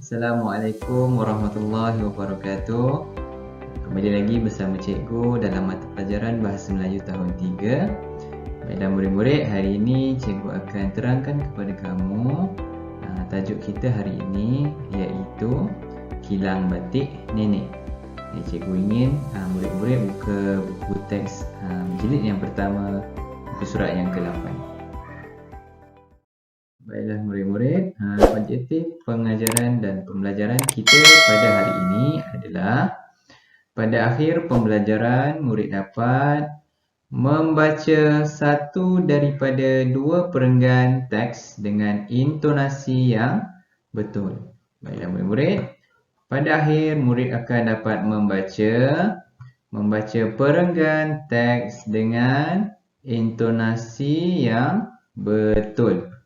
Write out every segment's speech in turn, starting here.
Assalamualaikum warahmatullahi wabarakatuh. Kembali lagi bersama cikgu dalam mata pelajaran Bahasa Melayu tahun 3. Baiklah murid-murid, hari ini cikgu akan terangkan kepada kamu tajuk kita hari ini iaitu Kilang Batik Nenek. Cikgu ingin murid-murid buka buku teks jilid yang pertama, buku surat yang ke-8. Baiklah murid-murid, objektif pengajaran dan pembelajaran kita pada hari ini adalah pada akhir pembelajaran murid dapat membaca satu daripada dua perenggan teks dengan intonasi yang betul. Baiklah murid-murid, pada akhir murid akan dapat membaca perenggan teks dengan intonasi yang betul.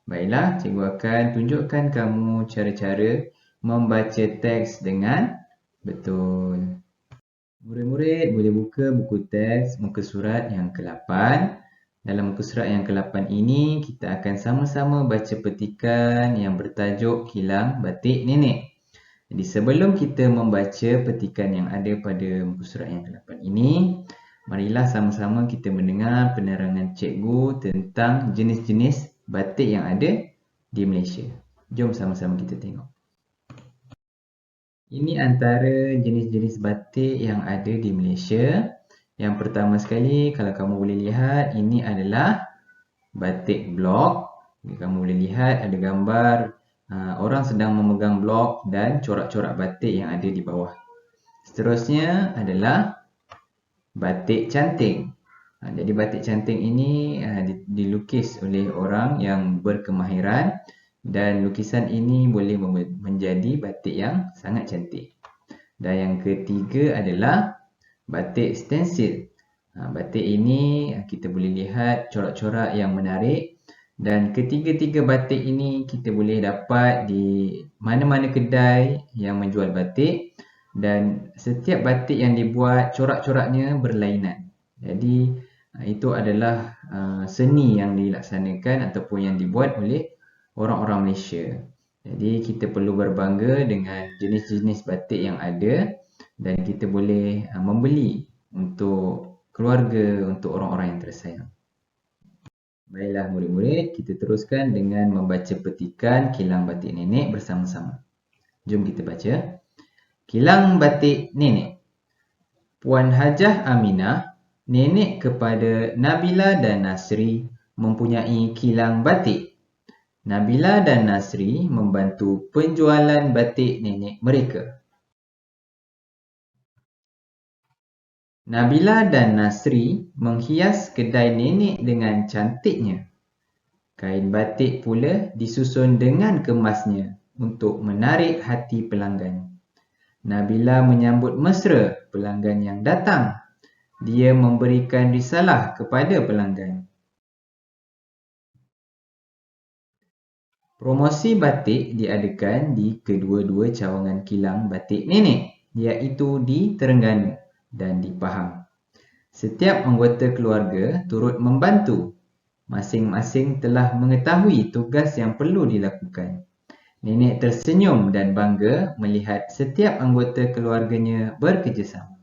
Baiklah, cikgu akan tunjukkan kamu cara-cara membaca teks dengan betul. Murid-murid boleh buka buku teks muka surat yang ke-8. Dalam muka surat yang ke-8 ini, kita akan sama-sama baca petikan yang bertajuk Kilang Batik Nenek. Jadi sebelum kita membaca petikan yang ada pada muka surat yang ke-8 ini, marilah sama-sama kita mendengar penerangan cikgu tentang jenis-jenis batik yang ada di Malaysia. Jom sama-sama kita tengok. Ini antara jenis-jenis batik yang ada di Malaysia. Yang pertama sekali, kalau kamu boleh lihat, ini adalah batik blok. Kamu boleh lihat ada gambar orang sedang memegang blok dan corak-corak batik yang ada di bawah. Seterusnya adalah batik canting. Jadi batik canting ini dilukis oleh orang yang berkemahiran dan lukisan ini boleh menjadi batik yang sangat cantik. Dan yang ketiga adalah batik stensil. Batik ini kita boleh lihat corak-corak yang menarik dan ketiga-tiga batik ini kita boleh dapat di mana-mana kedai yang menjual batik dan setiap batik yang dibuat corak-coraknya berlainan. Jadi itu adalah seni yang dilaksanakan ataupun yang dibuat oleh orang-orang Malaysia. Jadi kita perlu berbangga dengan jenis-jenis batik yang ada dan kita boleh membeli untuk keluarga, untuk orang-orang yang tersayang. Baiklah murid-murid, kita teruskan dengan membaca petikan Kilang Batik Nenek bersama-sama. Jom kita baca. Kilang Batik Nenek. Puan Hajah Aminah, nenek kepada Nabila dan Nasri, mempunyai kilang batik. Nabila dan Nasri membantu penjualan batik nenek mereka. Nabila dan Nasri menghias kedai nenek dengan cantiknya. Kain batik pula disusun dengan kemasnya untuk menarik hati pelanggan. Nabila menyambut mesra pelanggan yang datang. Dia memberikan risalah kepada pelanggan. Promosi batik diadakan di kedua-dua cawangan kilang batik nenek, iaitu di Terengganu dan di Pahang. Setiap anggota keluarga turut membantu. Masing-masing telah mengetahui tugas yang perlu dilakukan. Nenek tersenyum dan bangga melihat setiap anggota keluarganya bekerjasama.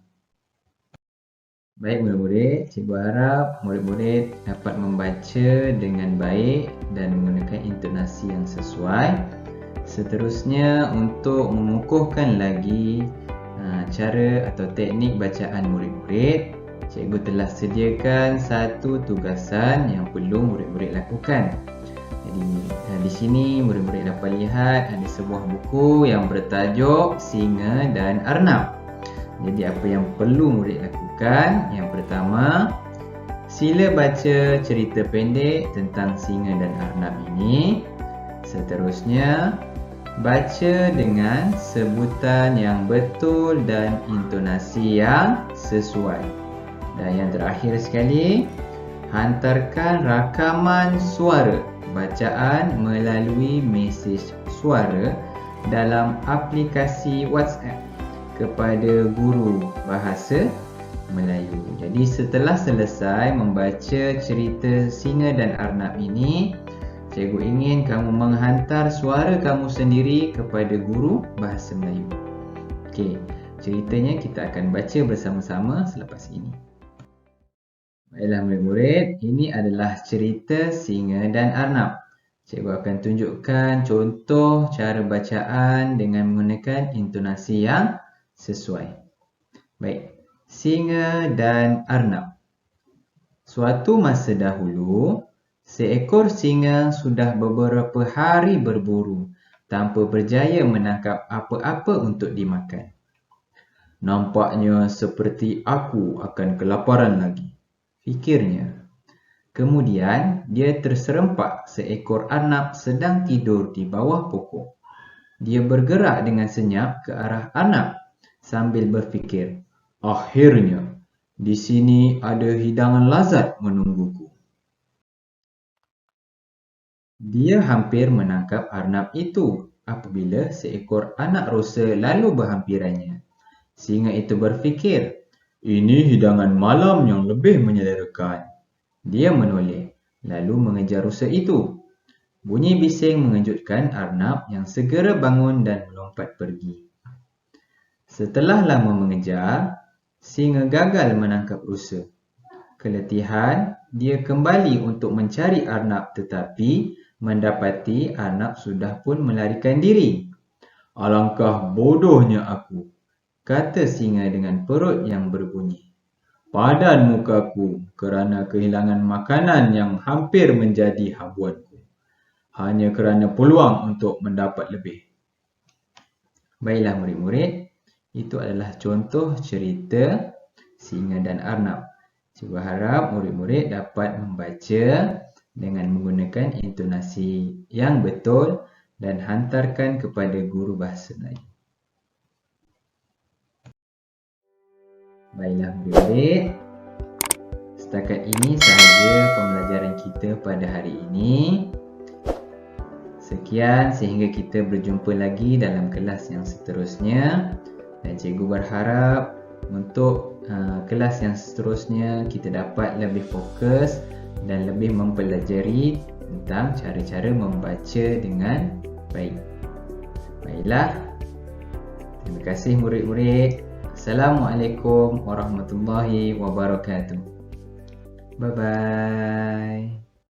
Baik murid-murid, cikgu harap murid-murid dapat membaca dengan baik dan menggunakan intonasi yang sesuai. Seterusnya, untuk mengukuhkan lagi cara atau teknik bacaan murid-murid, cikgu telah sediakan satu tugasan yang perlu murid-murid lakukan. Jadi di sini murid-murid dapat lihat ada sebuah buku yang bertajuk Singa dan Arnab. Jadi apa yang perlu murid lakukan? Yang pertama, sila baca cerita pendek tentang singa dan arnab ini. Seterusnya, baca dengan sebutan yang betul dan intonasi yang sesuai. Dan yang terakhir sekali, hantarkan rakaman suara bacaan melalui mesej suara dalam aplikasi WhatsApp kepada guru bahasa Melayu. Jadi setelah selesai membaca cerita singa dan arnab ini, Cikgu ingin kamu menghantar suara kamu sendiri kepada guru Bahasa Melayu. Okey, ceritanya kita akan baca bersama-sama selepas ini. Baiklah murid-murid, ini adalah cerita Singa dan Arnab. Cikgu akan tunjukkan contoh cara bacaan dengan menggunakan intonasi yang sesuai. Baik, Singa dan Arnab. Suatu masa dahulu, seekor singa sudah beberapa hari berburu tanpa berjaya menangkap apa-apa untuk dimakan. Nampaknya seperti aku akan kelaparan lagi, fikirnya. Kemudian, dia terserempak seekor arnab sedang tidur di bawah pokok. Dia bergerak dengan senyap ke arah arnab sambil berfikir, akhirnya, di sini ada hidangan lazat menungguku. Dia hampir menangkap arnab itu apabila seekor anak rusa lalu berhampirannya. Singa itu berfikir, ini hidangan malam yang lebih menyelerakan. Dia menoleh, lalu mengejar rusa itu. Bunyi bising mengejutkan arnab yang segera bangun dan melompat pergi. Setelah lama mengejar, singa gagal menangkap rusa. Keletihan, dia kembali untuk mencari arnab tetapi mendapati arnab sudah pun melarikan diri. Alangkah bodohnya aku, kata singa dengan perut yang berbunyi. Padan mukaku kerana kehilangan makanan yang hampir menjadi habuanku. Hanya kerana peluang untuk mendapat lebih. Baiklah murid-murid, itu adalah contoh cerita Singa dan Arnab. Cikgu harap murid-murid dapat membaca dengan menggunakan intonasi yang betul dan hantarkan kepada guru Bahasa Melayu. Baiklah murid-murid, setakat ini sahaja pembelajaran kita pada hari ini. Sekian sehingga kita berjumpa lagi dalam kelas yang seterusnya. Dan cikgu berharap untuk kelas yang seterusnya kita dapat lebih fokus dan lebih mempelajari tentang cara-cara membaca dengan baik. Baiklah, terima kasih murid-murid. Assalamualaikum warahmatullahi wabarakatuh. Bye-bye.